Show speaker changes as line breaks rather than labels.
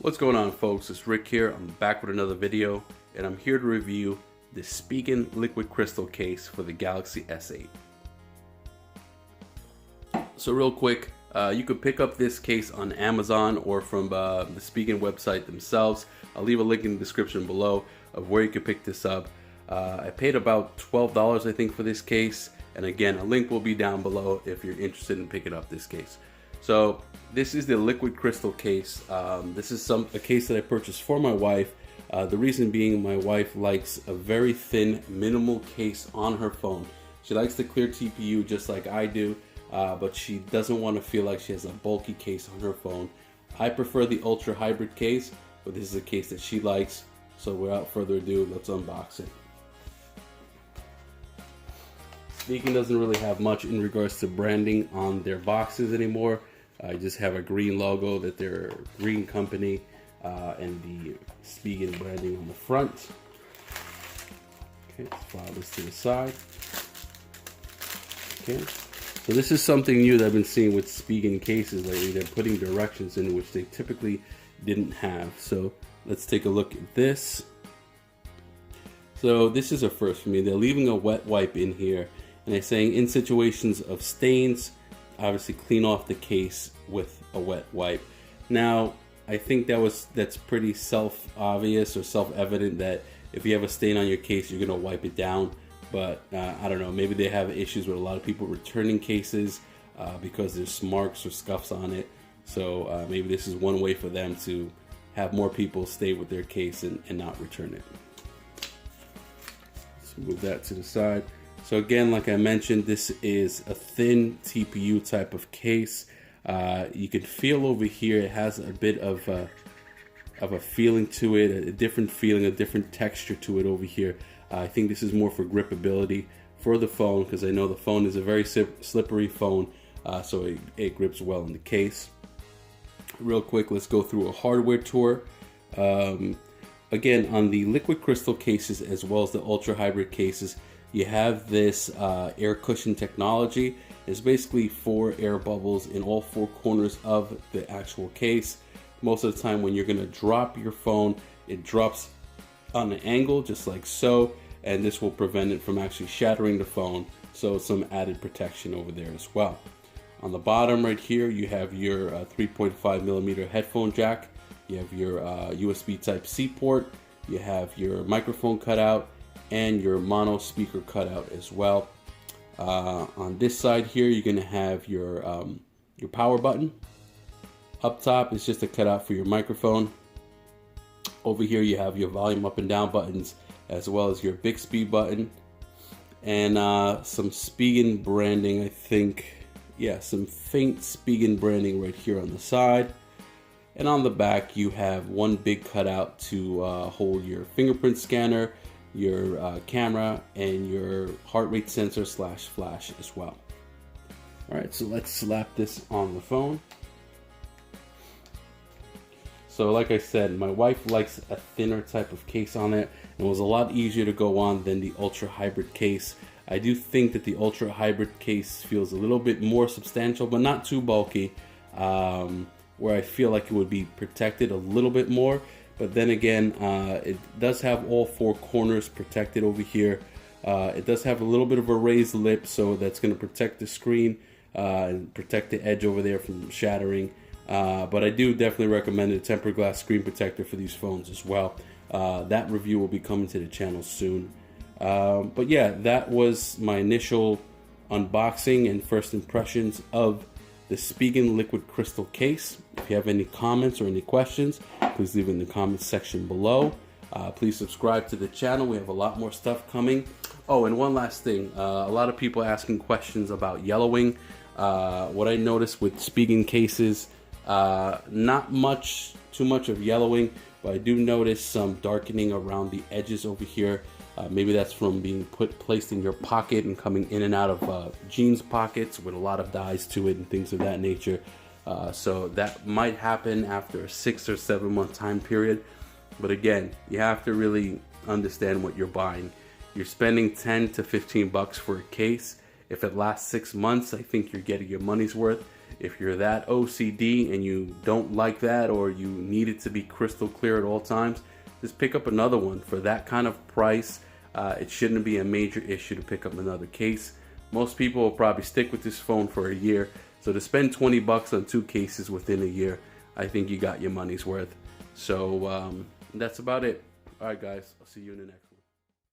What's going on, folks? It's Rick here. I'm back with another video, and I'm here to review the Spigen liquid crystal case for the Galaxy S8. So real quick, you could pick up this case on Amazon or from the Spigen website themselves. I'll leave a link in the description below of where you can pick this up. I paid about $12, I think, for this case, and again, a link will be down below if you're interested in picking up this case. So this is the liquid crystal case. This is a case that I purchased for my wife. The reason being, my wife likes a very thin, minimal case on her phone. She likes the clear TPU just like I do, but she doesn't want to feel like she has a bulky case on her phone. I prefer the ultra hybrid case, but this is a case that she likes. So without further ado, let's unbox it. Spigen doesn't really have much in regards to branding on their boxes anymore. I just have a green logo that they're a green company and the Spigen branding on the front. Okay, let's file this to the side. Okay, so this is something new that I've been seeing with Spigen cases lately. They're putting directions in which they typically didn't have. So let's take a look at this. So this is a first for me. They're leaving a wet wipe in here, and they're saying in situations of stains, obviously clean off the case with a wet wipe. Now, I think that's pretty self-obvious or self-evident that if you have a stain on your case, you're gonna wipe it down. But I don't know, maybe they have issues with a lot of people returning cases because there's marks or scuffs on it. So maybe this is one way for them to have more people stay with their case and not return it. Let's move that to the side. So again, like I mentioned, this is a thin TPU type of case. You can feel over here, it has a bit of a feeling to it, a different feeling, a different texture to it over here. I think this is more for gripability for the phone, because I know the phone is a very slippery phone, so it grips well in the case. Real quick, let's go through a hardware tour. Again, on the liquid crystal cases as well as the ultra hybrid cases, you have this air cushion technology. It's basically 4 air bubbles in all 4 corners of the actual case. Most of the time when you're gonna drop your phone, it drops on an angle just like so, and this will prevent it from actually shattering the phone. So some added protection over there as well. On the bottom right here, you have your 3.5mm headphone jack. You have your USB Type-C port. You have your microphone cutout and your mono speaker cutout as well. On this side here, you're gonna have your power button. Up top is just a cutout for your microphone. Over here you have your volume up and down buttons, as well as your Bixby button, and some Spigen branding, I think. Yeah, some faint Spigen branding right here on the side. And on the back you have one big cutout to hold your fingerprint scanner, your camera, and your heart rate sensor / flash as well. Alright, so let's slap this on the phone. So like I said, my wife likes a thinner type of case on it. It was a lot easier to go on than the ultra hybrid case. I do think that the ultra hybrid case feels a little bit more substantial, but not too bulky, where I feel like it would be protected a little bit more. But then again, it does have all 4 corners protected over here. It does have a little bit of a raised lip, so that's going to protect the screen and protect the edge over there from shattering. But I do definitely recommend a tempered glass screen protector for these phones as well. That review will be coming to the channel soon. But yeah, that was my initial unboxing and first impressions of the Spigen liquid crystal case. If you have any comments or any questions, please leave it in the comments section below. Please subscribe to the channel. We have a lot more stuff coming. Oh, and one last thing. A lot of people asking questions about yellowing. What I noticed with Spigen cases, not too much of yellowing, but I do notice some darkening around the edges over here. Maybe that's from being placed in your pocket and coming in and out of jeans pockets with a lot of dyes to it and things of that nature. So that might happen after a 6 or 7 month time period. But again, you have to really understand what you're buying. You're spending 10 to 15 bucks for a case. If it lasts 6 months, I think you're getting your money's worth. if you're that OCD and you don't like that, or you need it to be crystal clear at all times, just pick up another one. For that kind of price, it shouldn't be a major issue to pick up another case. Most people will probably stick with this phone for a year, so to spend 20 bucks on 2 cases within a year, I think you got your money's worth. So that's about it. All right, guys, I'll see you in the next.